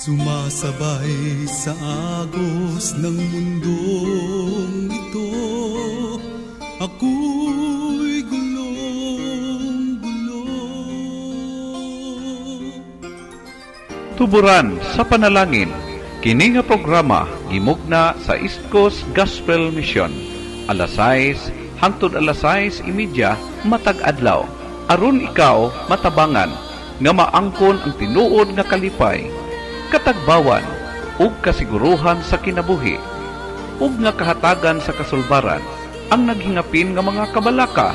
Sumasabay sa agos ng mundong ito, ako'y gulong-gulo. Tuburan sa panalangin, kini nga programa gimugna sa East Coast Gospel Mission, alas 6 hangtod alas 6:30 matag adlaw, aron ikaw matabangan nga maangkon ang tinuod nga kalipay, katagbawan ug kasiguruhan sa kinabuhi, ug nga kahatagan sa kasulbaran ang naghingapin nga mga kabalaka,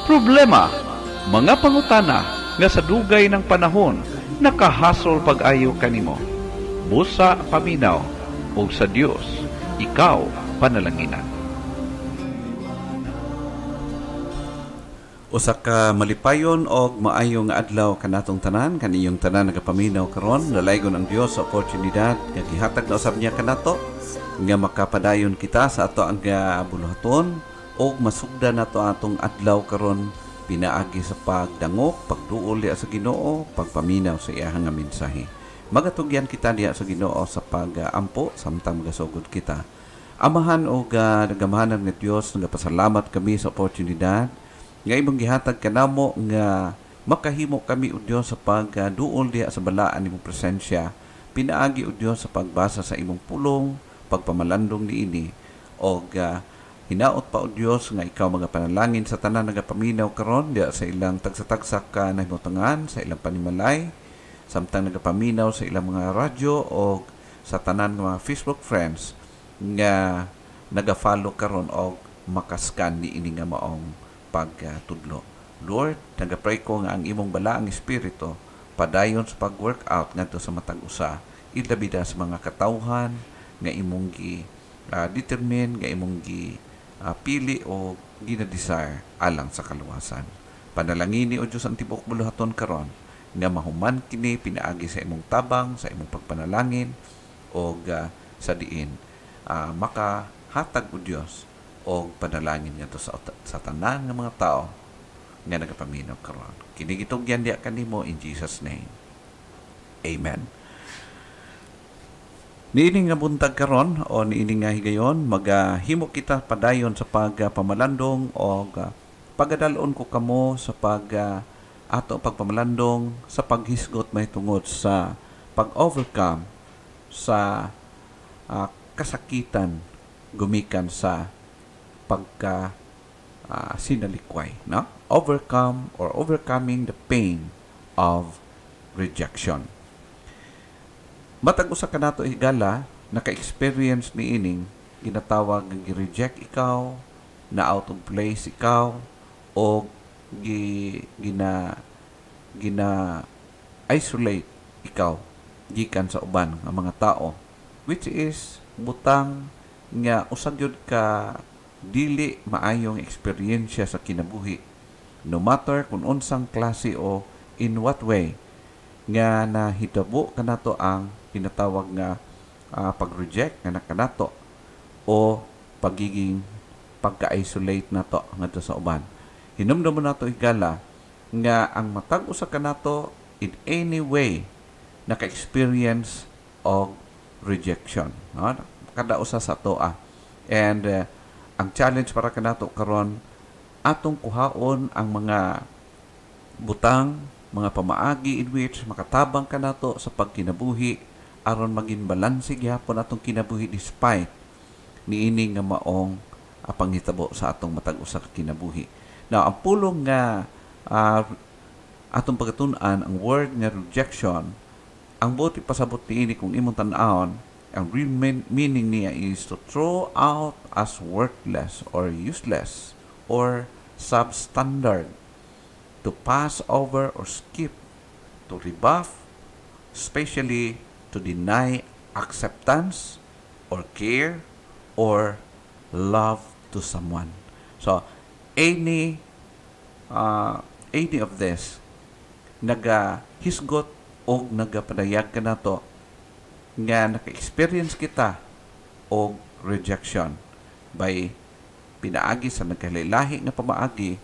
problema, mga pangutana nga sa dugay ng panahon nakahasol pag-ayo kanimo. Busa paminaw ug sa Dios ikaw panalanginan. Usa ka malipayon og maayong adlaw kanatong tanan, kaniyong tanan nagapaminaw karon. Dalaygon ang Dios sa oportunidad nga gihatag na usab niya kanato nga makapadayon kita sa ato ang buluhaton og masugdan nato atong adlaw karon pinaagi sa pagdangop, pagtuol diha sa Ginoo, pagpaminaw sa iyang nga mensahe. Magatugyan kita diha sa Ginoo sa pag-ampo samtang magasugod kita. Amahan og nagamahanan ni Dios, nagapasalamat kami sa oportunidad nga imong gihatag kanamo nga makahimo kami o Dios sa pagduol diha sa balaan nimong presensya. Pinaagi o Dios sa pagbasa sa imong pulong, pagpamalandong niini og hinaot pa o Dios nga ikaw mga panalangin sa tanan nagapaminaw karon diha sa ilang tagsa-tagsa ka nahimutangan sa ilang panimalay, samtang nagapaminaw sa ilang mga radyo o sa tanan ng mga Facebook friends nga nagafollow karon og makaskan niini nga maong pagtudlo. Lord, nagapray ko nga ang imong balaang espiritu padayon sa pag-workout ngadto sa matag usa, ilabida sa mga katawhan nga imong determine, nga imong pili o gina-desire alang sa kaluwasan. Panalangini o Diyos ang tibok buluhaton karon nga mahuman kini pinaagi sa imong tabang, sa imong pagpanalangin o sa diin makahatag o Diyos o panalangin nga to sa tanan ng mga tao nga nagapaminaw karon. Kini gitugyan diha kanimo in Jesus name. Amen. Niini nga buntag karon o niini nga higayon maghimo kita padayon sa pagpamalandong o pagadalon ko kamo sa ato pagpamalandong sa paghisgot mahitungod sa pag-overcome sa kasakitan gumikan sa pagka sinalikway, no? Overcome or overcoming the pain of rejection. Matag usa ka nato higala naka-experience ni ining ginatawag nga gi-reject ikaw, na out of place ikaw o gina isolate ikaw gikan sa uban nga mga tao, which is butang nga usag gyud ka dili maayong eksperyensya sa kinabuhi, no matter kung unsang klase o in what way nga nahitabo kanato ang tinatawag nga pag-reject nga nakanato o pagiging pagka-isolate nato ngadto sa uban. Hinumdum nato higala nga ang matag usa kanato in any way naka-experience og rejection, no? Kada usa sa toa. And ang challenge para kanato karon atong kuhaon ang mga butang, mga pamaagi in which makatabang kanato sa pagkinabuhi aron maging balanse gyapon atong kinabuhi despite niini nga maong panghitabo sa atong matag usa ka kinabuhi. Now, ang pulong nga atong pagtun-an ang word nga rejection, ang buti pasabot niini kung imong tan-awon, ang real meaning niya is to throw out as worthless or useless or substandard, to pass over or skip, to rebuff, especially to deny acceptance or care or love to someone. So, any of this nagahisgot o nagapadayag ka na to nga naka-experience kita o rejection by pinaagi sa nagkalilahi nga pamaagi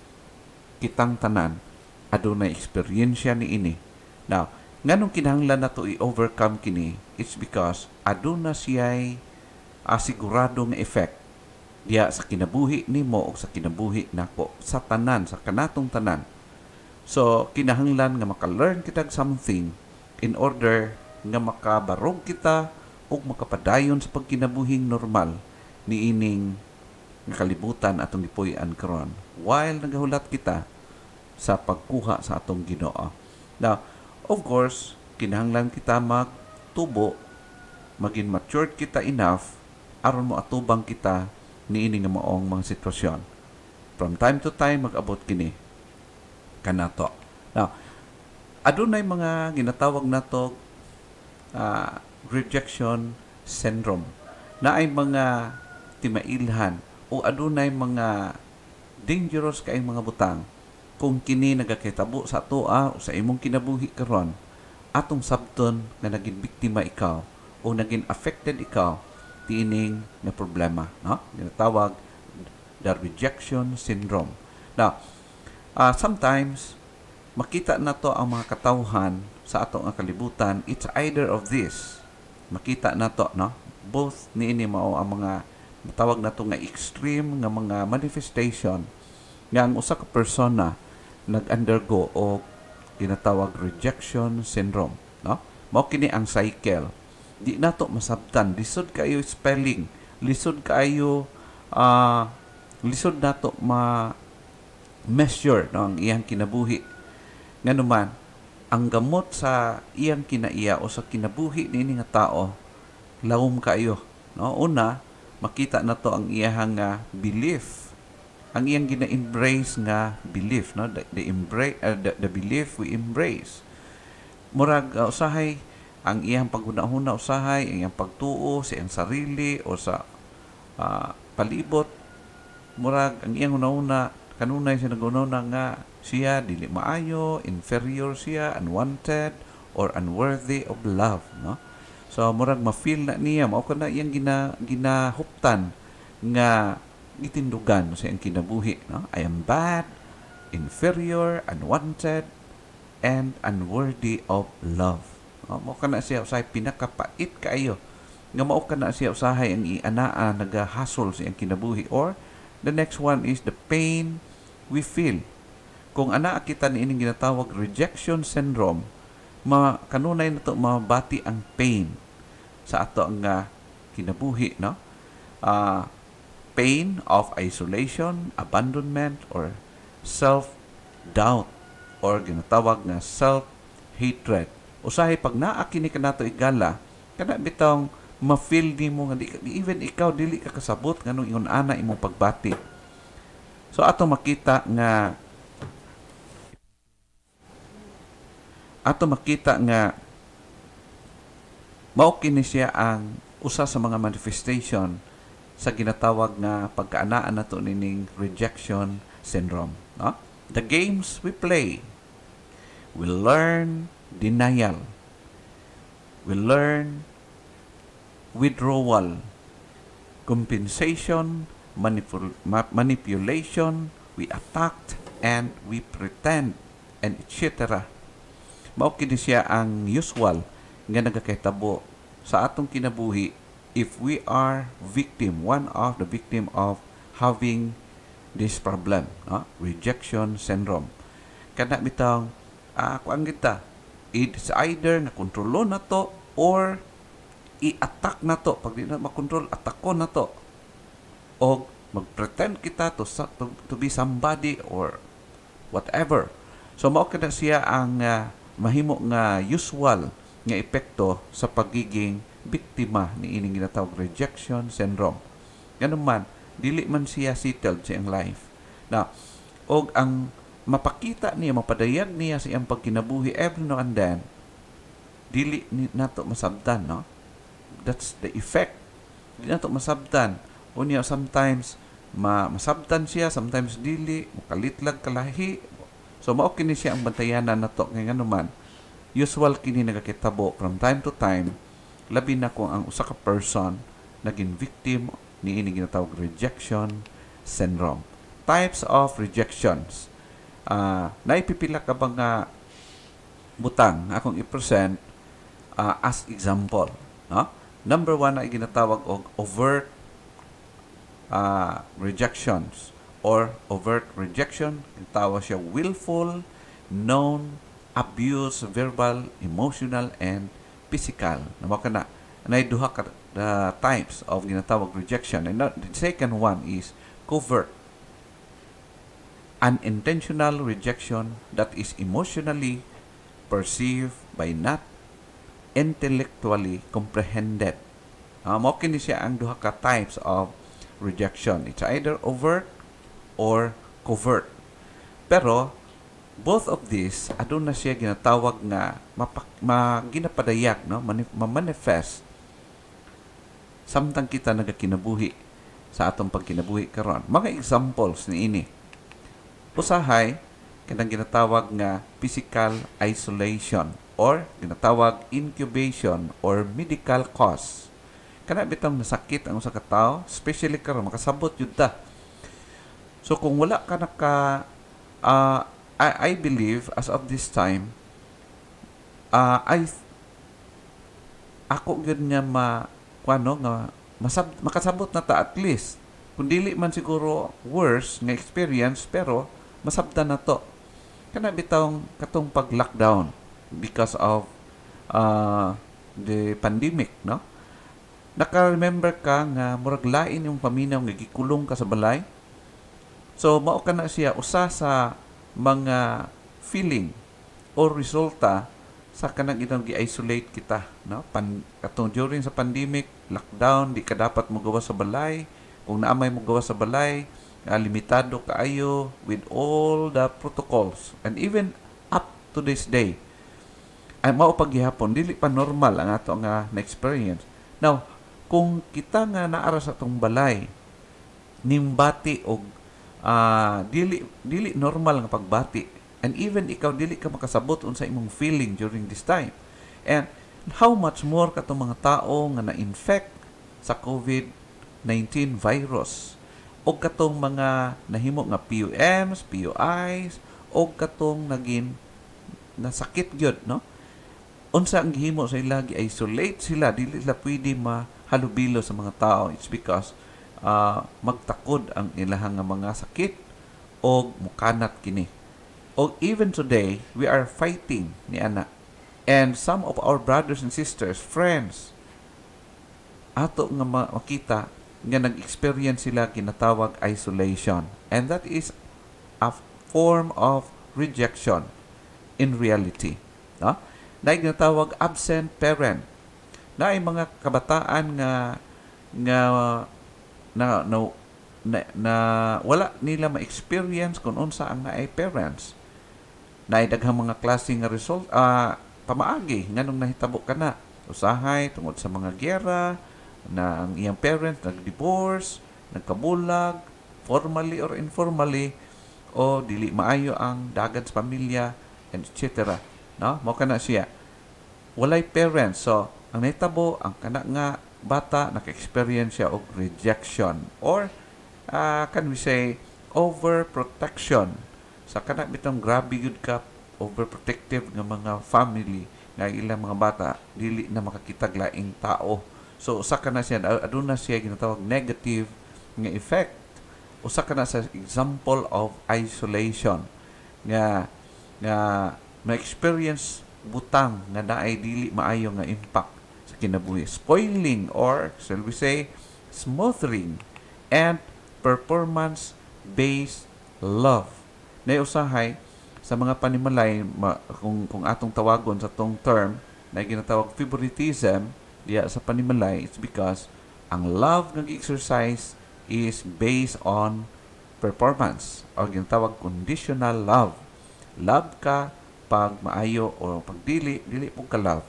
kitang tanan adunay eksperyensya ni ini. Now, Nganong kinahanglan nato i-overcome kini, it's because aduna siya'y asigurado nga effect diya sa kinabuhi nimo o sa kinabuhi nako, sa tanan, sa kanatong tanan. So kinahanglan nga maka-learn kita something in order nga makabarog kita o makapadayon sa pagkinabuhing normal ni ining nga kalibutan atong gipuy-an karon while nagahulat kita sa pagkuha sa atong Ginoo. Now, of course, kinahanglan kita magtubo, maging matured kita enough aron mo atubang kita niini nga maong mga sitwasyon. From time to time mag-abot kini kanato. Now, adunay mga ginatawag nato rejection syndrome na ay mga timailhan o adunay mga dangerous kay mga butang kung kini nagakitabo sa atoa o sa imong kinabuhi karon atong sabton nga naging biktima ikaw o naging affected ikaw tiining na problema, no? Ginatawag the rejection syndrome. Now, sometimes makita nato ang mga katawhan sa atong kalibutan, it's either of this. Makita nato, no? Both niini mao ang mga tawag nato nga extreme nga mga manifestation nga ang usa ka persona nag-undergo o ginatawag rejection syndrome, no? Mao kini ang cycle. Di nato masabtan, lisod kayo spelling, lisod kayo lisod nato measure, no, ang iyang kinabuhi. Nganuman ang gamot sa iyang kinaiya o sa kinabuhi niini nga tao lawom kayo, no? Una, makita nato ang iyang belief, ang iyang gina-embrace nga belief, no? The belief we embrace. Murag usahay ang iyang paghuna-huna, usahay ang iyang pagtuo sa iyang sarili o sa palibot. Murag ang iyang una-una kanunay siya nag-una nga siya dili maayo, inferior siya, unwanted or unworthy of love, no? So murag ma-feel na niya mao kana iyang ginahuptan nga gitindugan sa iyang kinabuhi, no? I am bad, inferior, unwanted and unworthy of love. Mao kana siya usahay pinakapait kaayo nga mao kana siya usahay ang ianaa nagahasol sa iyang kinabuhi. Or the next one is the pain we feel. Kung ana kita niining ginatawag rejection syndrome, kanunay nato mabati ang pain sa ato nga kinabuhi, no? Pain of isolation, abandonment or self-doubt or ginatawag nga self-hatred. Usahay pag naa kini kanato igala, kana bitong ma-feel nimo nga even ikaw dili ka kasabot nganong ingon ana imong pagbati. So ato makita nga mao kini siya ang usa sa mga manifestation sa ginatawag nga pagkaanaan nato nining rejection syndrome, no? The games we play, we learn denial, we learn withdrawal, compensation, manipulation, we attacked and we pretend, and etc. Mao kini siya ang usual nga nagakahitabo sa atong kinabuhi if we are one of the victim of having this problem, no? Rejection syndrome. Kana bitang kuan kita, it's either na kontrolo na to or i-attack na to. Pag di na makontrol, atakon na to. O mag-pretend kita to be somebody or whatever. So mao kada siya ang mahimo nga usual nga epekto sa pagiging biktima ni ining ginatawag rejection syndrome. Ganun man, dili man siya settled sa iyang life. Now, og ang mapakita niya, mapadayag niya sa iyang pagkinabuhi every now and then, dili nato masabtan, no? That's the effect. Dili nato masabtan. Unya sometimes masabtan siya, sometimes dili, makalitlag kalahi. So mao kini siya ang bantayanan nato kay nganuman. Usual kini nagakitabo from time to time, labi na kung ang usa ka person naging victim ni ini ginatawag rejection syndrome. Types of rejections. Naipipila ka ba nga butang akong i-present as example, no? Number one ay ginatawag og overt rejections or overt rejection. Ginatawag siya willful, known, abuse, verbal, emotional, and physical. Namo kana nay duha ka types of ginatawag rejection. And the second one is covert, unintentional rejection that is emotionally perceived by not intellectually comprehended. Mao kini siya ang duha ka types of rejection. It's either overt or covert. Pero both of these aduna siya ginatawag nga ginapadayak, no, ma-manifest samtang kita nagakinabuhi sa atong pagkinabuhi karon. Mga examples ni ini. Usahay kanang ginatawag nga physical isolation or ginatawag incubation or medical cause. Kana bitang nasakit ang usa ka tawo, especially karon makasabot jud ta. So kung wala ka I believe as of this time ako gyud nga makasabot na ta at least. Kung dili man siguro worse nga experience, pero masabtan na to. Kana bitawng katong pag-lockdown because of the pandemic, no? Naka-remember ka nga murag lain yung paminaw nga gikulong ka sa balay. So mao kana siya usa sa mga feeling or resulta sa kanang itong gi-isolate kita, no? Katong during sa pandemic, lockdown, di ka dapat magawa sa balay. Kung naamay mo gawa sa balay, limitado kaayo with all the protocols. And even up to this day, ay mao paghihapon dili pa normal ang ato nga na-experience. Now, kung kita nga naara sa atong balay, nimbati og dili normal nga pagbati, and even ikaw dili ka makasabot unsa imong feeling during this time. And how much more katong mga tao nga na-infect sa COVID-19 virus, o katong mga nahimo nga PUMs, PUIs, o katong naging nasakit gyud, no? Unsa ang gihimo sa ila, gi-isolate sila, dili sila pwede mahalubilo sa mga tao. It's because magtakod ang ilahang mga sakit o mukanat kini. O even today, we are fighting ni ana. And some of our brothers and sisters, friends, ato nga makita nga nag-experience sila ginatawag isolation. And that is a form of rejection in reality. No? Na ginatawag absent parent. Na ay mga kabataan na wala nila ma-experience kung unsa ang naay parents. Na ay daghang mga klase nga result, pamaagi nganong nahitabo ka na. Usahay tungod sa mga giyera, na ang iyang parents nag-divorce, nagkabulag, formally or informally, o dili maayo ang dagan sa pamilya, etc. No? Mao kana siya. Walay parents. So, ang nahitabo, ang kana nga bata, naka-experience siya og rejection. Or, can we say, overprotection. Sa kana bitong grabe yun ka, overprotective nga mga family, nga ilang mga bata, dili na makakitag laing tao. So, usa ka na siya, aduna siya ginatawag negative nga effect. Usa ka na sa example of isolation nga ma-experience butang nga naay dili maayo nga impact sa kinabuhi. Spoiling or, shall we say, smothering and performance-based love. Na usahay sa mga panimalay, kung atong tawagon sa tong term na ginatawag favoritism, diya sa panimalay, it's because ang love ng exercise is based on performance o ginatawag conditional love. Love ka pag maayo o pag dili po ka love.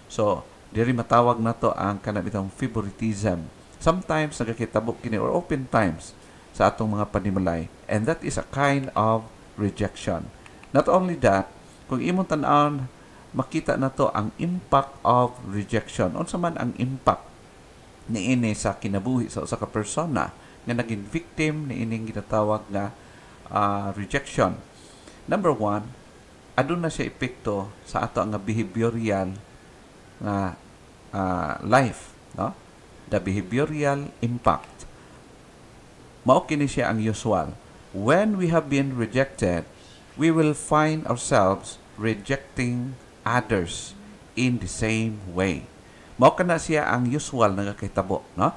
So, diri matawag na to ang kanabitang favoritism. Sometimes nagakitabo kini or open times sa atong mga panimalay, and that is a kind of rejection. Not only that, kung imong tan-awon, makita na to ang impact of rejection. Unsa man ang impact niini sa kinabuhi sa usa ka persona nga naging victim niining ginatawag nga rejection. Number one, aduna siya epekto sa ato nga behavioral nga life, no? The behavioral impact. Mao kini siya ang usual. When we have been rejected, we will find ourselves rejecting others in the same way. Mao kana siya ang usual nga kahitabo, no?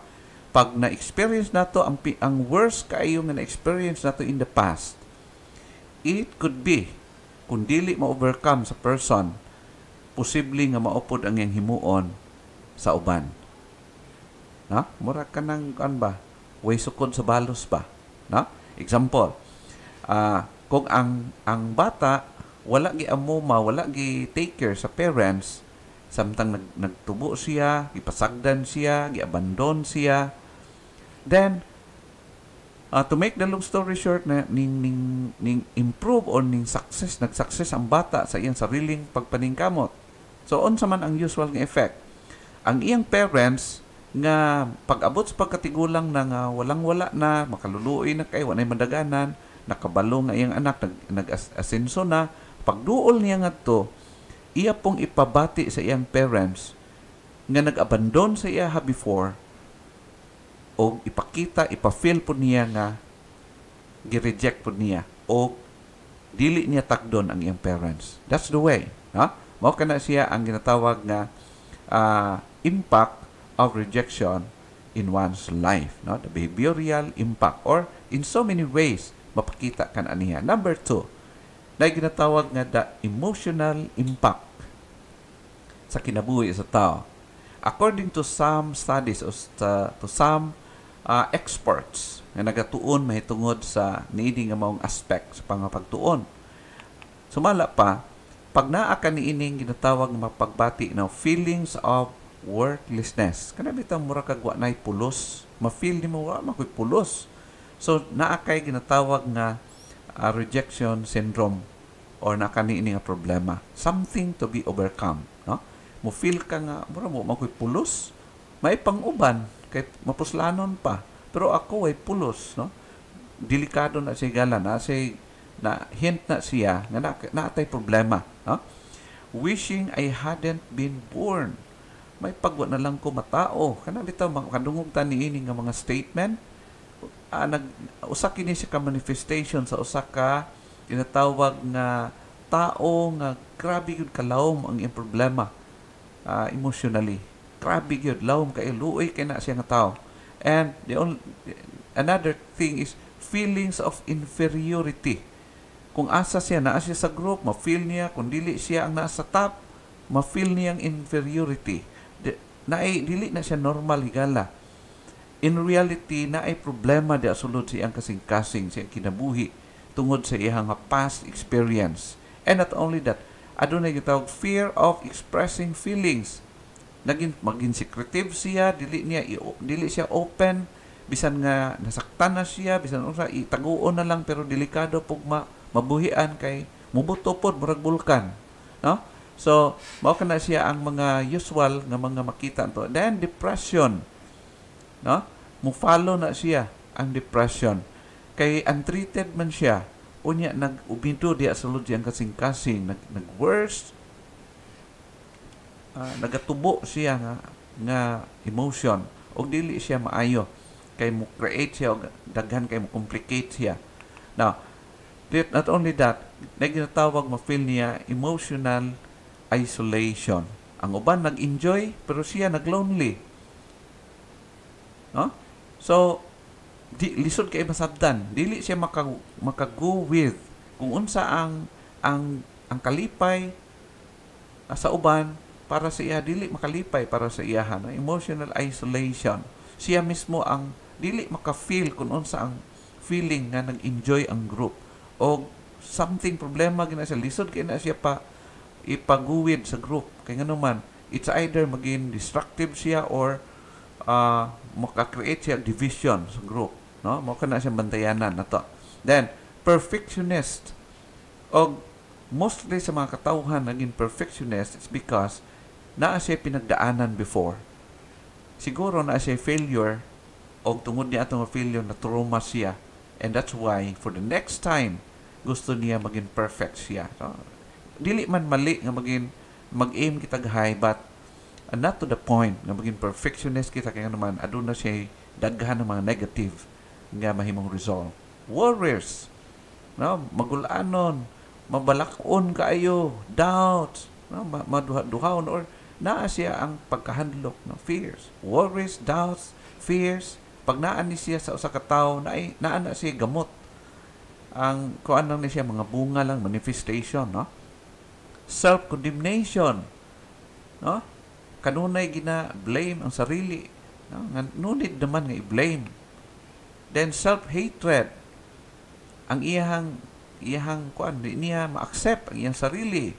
Pag na-experience nato ang worst kaayo nga na-experience nato in the past, it could be kung dili ma-overcome sa person, posible nga maupod ang iyang himuon sa uban. No? Mura ka ng way sukod sa balos ba? No? Example, kung ang bata wala gi amuma, wala gi take care sa parents, samtang nagtubo siya, gipasagdan siya, giabandon siya, then to make the long story short, na ning improve or nag-success ang bata sa iyang sariling pagpaningkamot. So unsa man ang usual nga effect? Ang iyang parents nga pag-abot sa pagkatigulang na nga walang-wala na, makaluluoy na kay, wanay madaganan, nakabalo nga iyang anak, nag-asenso na, pagduol niya nga to, iya pong ipabati sa iyang parents nga nag-abandon sa iya before, o ipakita, ipa-feel po niya nga gi-reject po niya, o dili niya takdon ang iyang parents. That's the way. Ha? Mao kana siya ang ginatawag nga impact of rejection in one's life, no? The behavioral impact, or in so many ways mapakita kan aniya. Number 2, na ginatawag nga the emotional impact sa kinabuhi sa tao. According to some studies o to some experts nga nagatuon mahitungod sa niini nga maong aspect sa pangapagtuon, sumala pa, pag naa ka niining ginatawag nga mapagbati na feelings of worthlessness. Kana bitaw mura kag wa nay pulos, ma-feel nimo wa makoy pulos. So naa kay ginatawag nga rejection syndrome, or naa kaniini nga problema, something to be overcome, no? Mo feel ka nga mura mo makoy pulos, may pang-uban kay mapuslanon pa, pero ako ay pulos, no? Delikado na siya gala, na hint na siya nga naatay problema, no? Wishing I hadn't been born. May pagwa na lang ko matao. Kana bitaw makadungog ta niini nga mga statement. Usa kini siya ka manifestation sa usa ka ginatawag nga tao nga grabe gyud kalawom ang iyang problema emotionally. Grabe gyud lawom kay luoy kay na siya nga tao. And another thing is feelings of inferiority. Kung asa siya, naa siya sa group, ma-feel niya. Kung dili siya ang nasa top, ma-feel niya ang inferiority. Dili na siya normal higala. In reality, naay problema di asulod siya ang kasing-kasing, siya kinabuhi tungod sa iyang past experience. And not only that, adunay gitawag fear of expressing feelings. Maging secretive siya, dili siya open, bisan nga nasaktan na siya, bisan unsa itaguon na lang, pero delikado pug mabuhian kay mubuto pod murag bulkan, no? So mao kana siya ang mga usual nga mga makita to. Then depression, no? Mo follow na siya ang depression kay untreated man siya, unya nag-ubinto diya sulod siyang kasing-kasing, nag-worse, nagatubo siya nga emotion, o dili siya maayo kay mo create siya, og daghan kay mo complicate siya. Now not only that, ginatawag ma-feel niya emotional isolation. Ang uban nag-enjoy pero siya nag-lonely, no? So lisod kay masabdan, dili siya makago with kung unsa ang kalipay sa uban para sa iya, dili makalipay para sa iyahan, no? Emotional isolation. Siya mismo ang dili maka-feel kung unsa ang feeling nga nag-enjoy ang group, o something problema gina siya, lisod kay na siya pa ipaguwid sa group. Kaya nga naman, it's either maging destructive siya or maka-create siya division sa group, no? Maka na siya bantayanan na to. Then perfectionist, o mostly sa mga katawhan naging perfectionist, it's because naa siya pinagdaanan before. Siguro na siya failure, o tungod niya atong failure na trauma siya, and that's why for the next time gusto niya maging perfect siya, no? dili man mali nga mag-aim kita gahay, but not to the point nga maging perfectionist kita kaya naman aduna siya daghan ng mga negative nga mahimong resolve. Worries, no, magulanon, mabalakon kaayo, doubts, no, maduhawon or naa siya ang pagkahandlok ng fears. Worries, doubts, fears, pag naan ni siya sa usa ka tawo, naa na siya gamot. Ang kuan lang ni siya mga bunga lang, manifestation, no? Self-condemnation, no? Kanunay gina-blame ang sarili, no? No need naman nga i-blame. Then self-hatred, ang iyang kuan, niya ma-accept ang iyang sarili.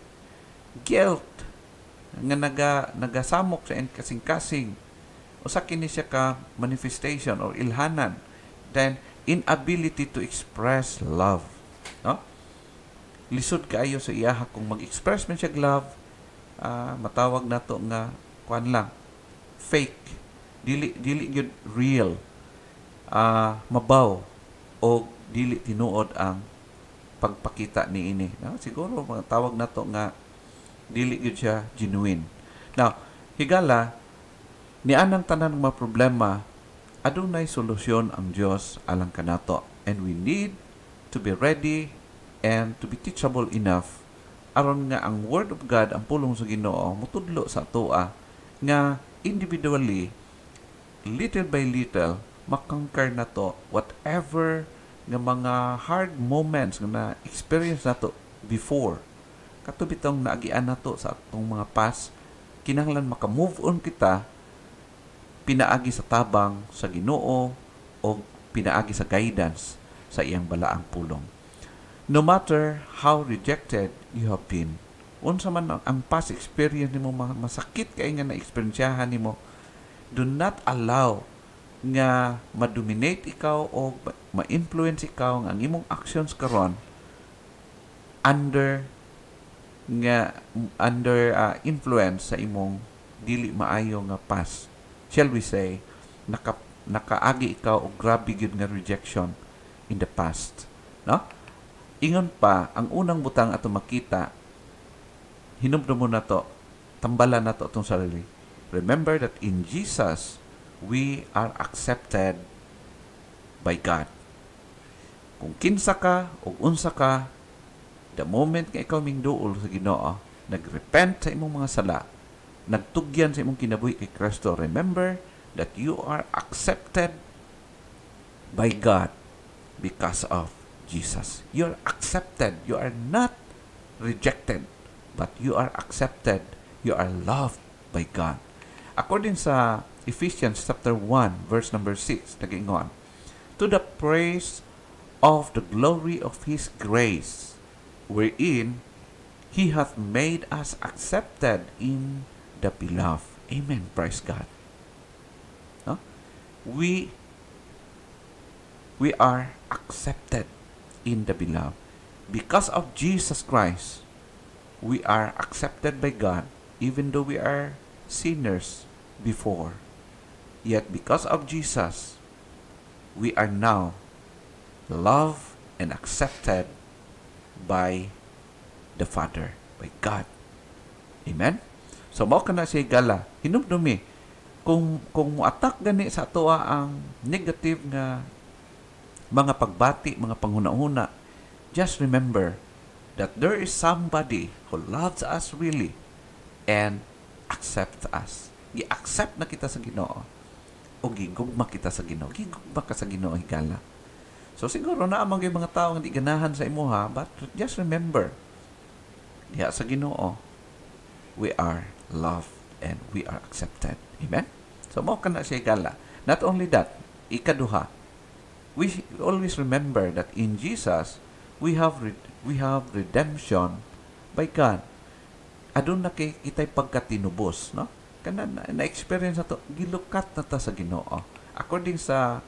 Guilt, nga nagasamok sa kasing-kasing, usa kini siya ka manifestation or ilhanan. Then inability to express love, no? Lisod kaayo sa iyaha kung mag-express man siya love, matawag nato nga kuan lang, fake, dili gyud real, mabaw o dili tinuod ang pagpakita niini, no? Siguro matawag nato nga dili gyud siya genuine. Now, higala ni anang tanan ng mga problema, adunay solusyon ang Dios alang kanato, and we need to be ready and to be teachable enough aron nga ang Word of God, ang pulong sa Ginoo, mutudlo sa atoa nga individually, little by little, makangkar na to whatever nga mga hard moments nga na-experience nato before. Katubitong naagian nato sa atong mga past, kinahanglan maka-move on kita pinaagi sa tabang sa Ginoo o pinaagi sa guidance sa iyang balaang pulong. No matter how rejected you have been, unsa man ang past experience nimo, masakit kay nga na-experiensyahan nimo, do not allow nga ma-dominate ikaw o ma-influence ikaw nga ang imong actions karon under influence sa imong dili maayo nga past. Shall we say, nakaagi ikaw o grabe gyud nga rejection in the past, no? Ingon pa, ang unang butang ato makita, hinumdum mo na to, tambalan na to itong sarili. Remember that in Jesus, we are accepted by God. Kung kinsa ka o unsa ka, the moment nga ikaw mingduol sa Ginoo, nagrepent sa imong mga sala, nagtugyan sa imong kinabuhi kay Kristo, remember that you are accepted by God because of Jesus. You are accepted. You are not rejected, but you are accepted. You are loved by God. According sa Ephesians chapter 1, verse number 6, nagingon, to the praise of the glory of His grace, wherein He hath made us accepted in the beloved. Amen. Praise God. No? We are accepted in the beloved. Because of Jesus Christ, we are accepted by God, even though we are sinners before. Yet because of Jesus, we are now loved and accepted by the Father, by God. Amen? So, mao ka na siya gala. Hinumdumi, kung attack gani sa atoa ang negative nga mga pagbati, mga panghuna-huna, just remember that there is somebody who loves us really and accepts us. I-accept na kita sa Ginoo o gigugma kita sa Ginoo. Gigugma ka sa Ginoo, higala. So siguro na amang yung mga tao nga di ganahan sa imuha, but just remember, diha sa Ginoo, we are loved and we are accepted. Amen? So mao ka na siya higala. Not only that, ikaduha, we always remember that in Jesus, we have redemption by God. Adun na kita'y pagkatinubos, no? Kana na-experience na to, gilukat na ta sa Ginoo. According sa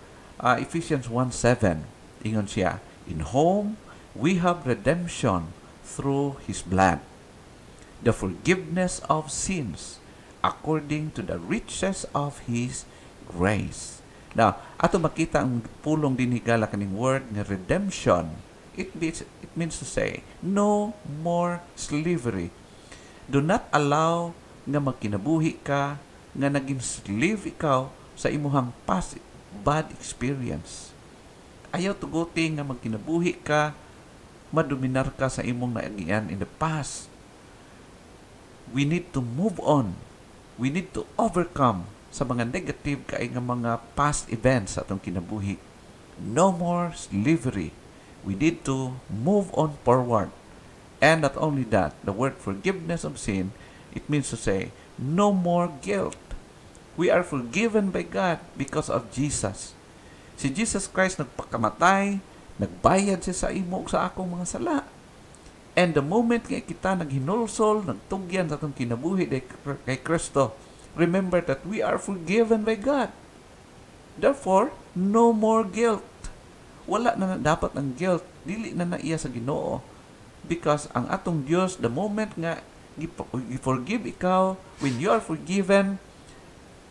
Ephesians 1:7, ingon siya, in whom we have redemption through His blood, the forgiveness of sins, according to the riches of His grace. Now, ato makita ang pulong din higala kaning word nga redemption. It means to say, no more slavery. Do not allow nga magkinabuhi ka, nga naging slave ikaw sa imuhang past bad experience. Ayaw tuguti nga magkinabuhi ka, madominar ka sa imong naagian in the past. We need to move on. We need to overcome sa mga negative kay nga mga past events sa atong kinabuhi. No more slavery. We need to move on forward. And not only that, the word forgiveness of sin, it means to say, no more guilt. We are forgiven by God because of Jesus. Si Jesus Christ nagpakamatay, nagbayad siya sa imo sa akong mga sala. And the moment nga kita naghinulsol, nagtugyan sa itong kinabuhi kay Kristo, remember that we are forgiven by God. Therefore, no more guilt. Wala na dapat ang guilt. Dili na iya sa Ginoo. Because ang atong Dios, the moment nga i-forgive ikaw, when you are forgiven,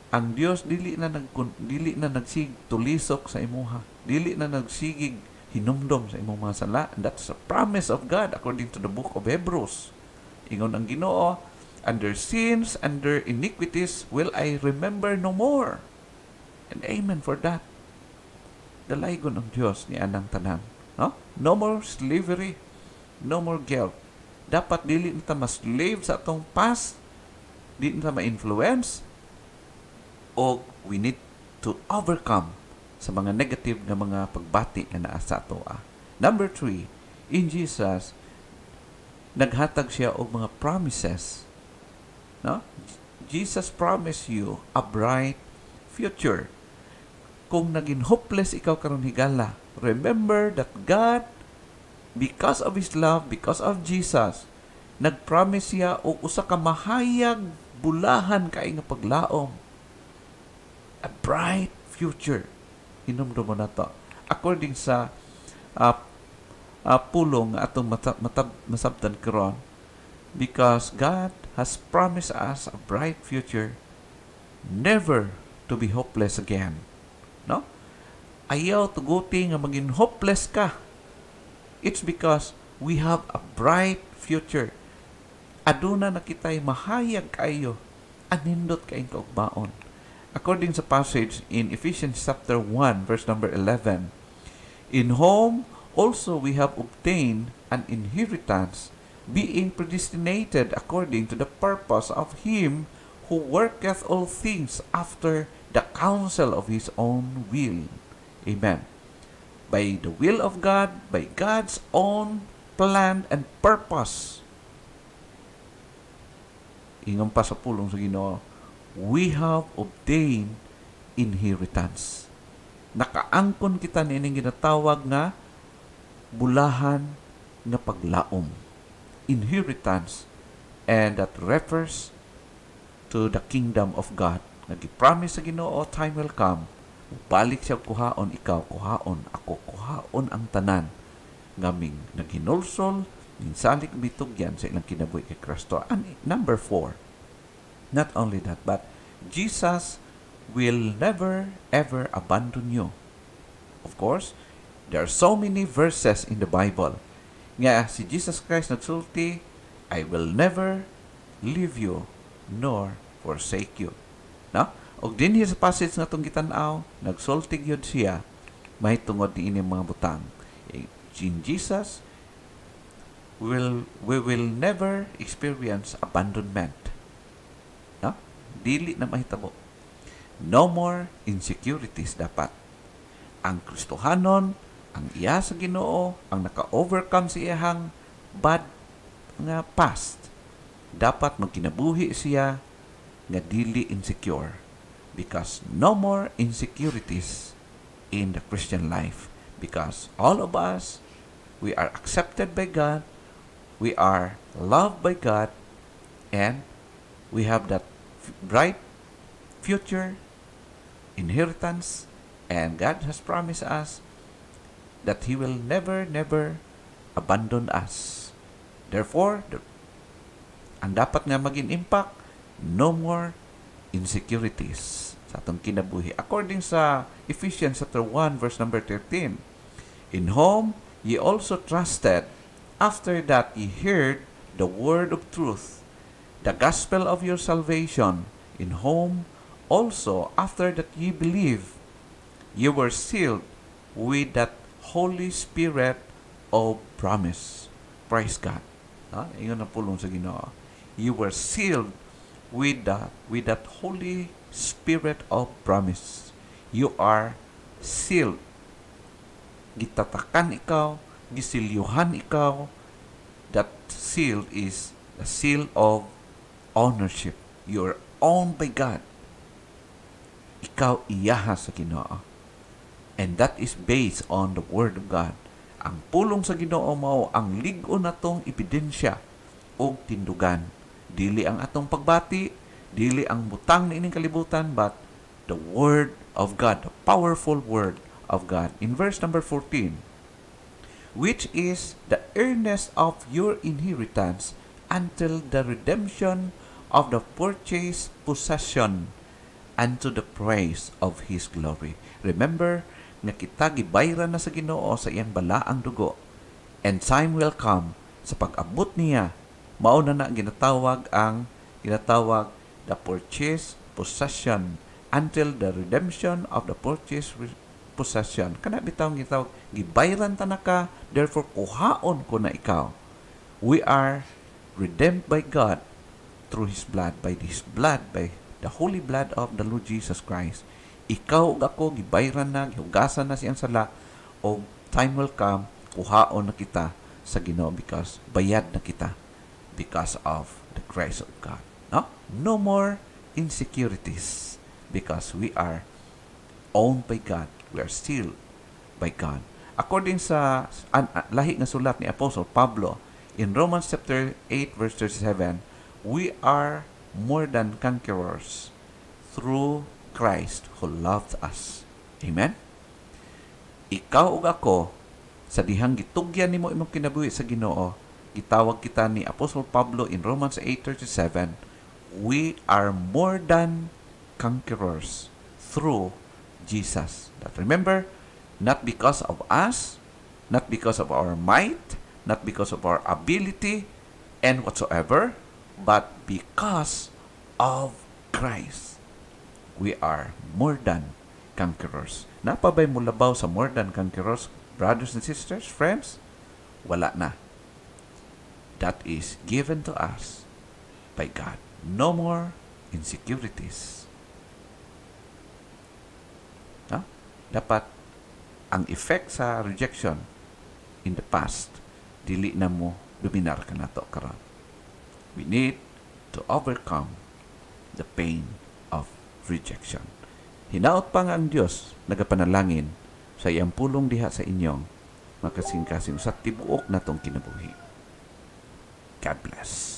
ang Dios dili na nagsig tulisok sa imuha. Dili na nagsigig hinumdom sa imong mga sala. And that's a promise of God according to the book of Hebrews. Ingon ang Ginoo, and their sins and their iniquities will I remember no more. And amen for that. Dalaygon ang Diyos ni anang tanan. No? No more slavery. No more guilt. Dapat dili nita ma-slave sa atong past. Dili nita ma-influence. O we need to overcome sa mga negative na mga pagbati na naa sa ato. Number 3, in Jesus, naghatag siya og mga promises. No? Jesus promised you a bright future. Kung naging hopeless ikaw karon higala, remember that God, because of His love, because of Jesus, nagpromise siya og usa ka mahayag bulahan kay nga paglaom. A bright future. Hinumdum mo na to. According sa pulong atong masabtan karon, because God has promised us a bright future, never to be hopeless again. No? Ayaw tuguti nga maging hopeless ka. It's because we have a bright future. Aduna na kita'y mahayag kayo, anindot kaing kaugbaon. According sa passage in Ephesians chapter 1, verse number 11, in whom also we have obtained an inheritance, being predestinated according to the purpose of Him who worketh all things after the counsel of His own will. Amen. By the will of God, by God's own plan and purpose. Ingon pa sa pulong sa Ginoo, we have obtained inheritance. Nakaangkon kita nining ginatawag nga bulahan nga paglaom. Inheritance. And that refers to the kingdom of God. Nag-promise sa Ginoo, time will come. Balik siya kuhaon, ikaw kuhaon, ako kuhaon ang tanan. Ngaming naghinulsol, minsalik bitugyan sa ilang kinabuhi kay Kristo. And number 4, not only that, but Jesus will never ever abandon you. Of course, there are so many verses in the Bible. Nga si Jesus Christ nagsulti, I will never leave you nor forsake you. No? Og dinhi sa passage nga itong gitan-aw, nagsultig yun siya, may tungod ni ining mga butang. In Jesus, we will never experience abandonment. No? Dili na mahitabo. No more insecurities dapat. Ang Kristohanon, ang iya sa Ginoo, ang naka-overcome sa iyang bad nga past, dapat magkinabuhi siya nga dili insecure. Because no more insecurities in the Christian life. Because all of us, we are accepted by God, we are loved by God, and we have that bright future inheritance, and God has promised us that He will never, never abandon us. Therefore, ang dapat nga maging impact, no more insecurities sa atong kinabuhi. According sa Ephesians chapter 1, verse number 13, in whom ye also trusted, After that ye heard the word of truth, the gospel of your salvation, in whom also after that ye believe, you were sealed with that Holy Spirit of promise. Praise God. Iyon ang pulong sa Ginoo. You were sealed with that Holy Spirit of promise. You are sealed. Gitatakan ikaw, gisilyuhan ikaw. That seal is the seal of ownership. You are owned by God. Ikaw iyaha sa Ginoo. And that is based on the Word of God. Ang pulong sa Ginoo mao ang lig-on natong ebidensya o tindugan. Dili ang atong pagbati, dili ang butang niining kalibutan, but the Word of God, the powerful Word of God. In verse number 14, which is the earnest of your inheritance until the redemption of the purchased possession unto the praise of His glory. Remember, nga kita gibayran na sa Ginoo sa iyang balaang dugo. And time will come sa pag-abot niya, mao na ginatawag the purchased possession until the redemption of the purchased possession. Kana bitaw gitawag gibayran ta na ka, therefore kuhaon ko na ikaw. We are redeemed by God through His blood, by the holy blood of the Lord Jesus Christ. Ikaw ug ako gibayran na, gihugasan na siyang sala, o time will come, kuhaon na kita sa Ginoo because bayad na kita because of the grace of God. No more insecurities because we are owned by God. We are sealed by God. According sa lahi nga sulat ni Apostle Pablo in Romans chapter 8 verse 37, we are more than conquerors through Christ who loved us. Amen? Ikaw ug ako, sa dihang gitugyan nimo imong kinabuhi sa Ginoo, gitawag kita ni Apostle Pablo in Romans 8:37, we are more than conquerors through Jesus. But remember, not because of us, not because of our might, not because of our ability and whatsoever, but because of Christ. We are more than conquerors. Napabay mo labaw sa more than conquerors, brothers and sisters, friends? Wala na. That is given to us by God. No more insecurities. Dapat ang effect sa rejection in the past, dili na mo dominar ka nato karon. We need to overcome the pain of rejection. Hinaot pa nga ang Dios nagapanalangin sa iyang pulong diha sa inyong makasing-kasing sa tibuok natong kinabuhi. God bless.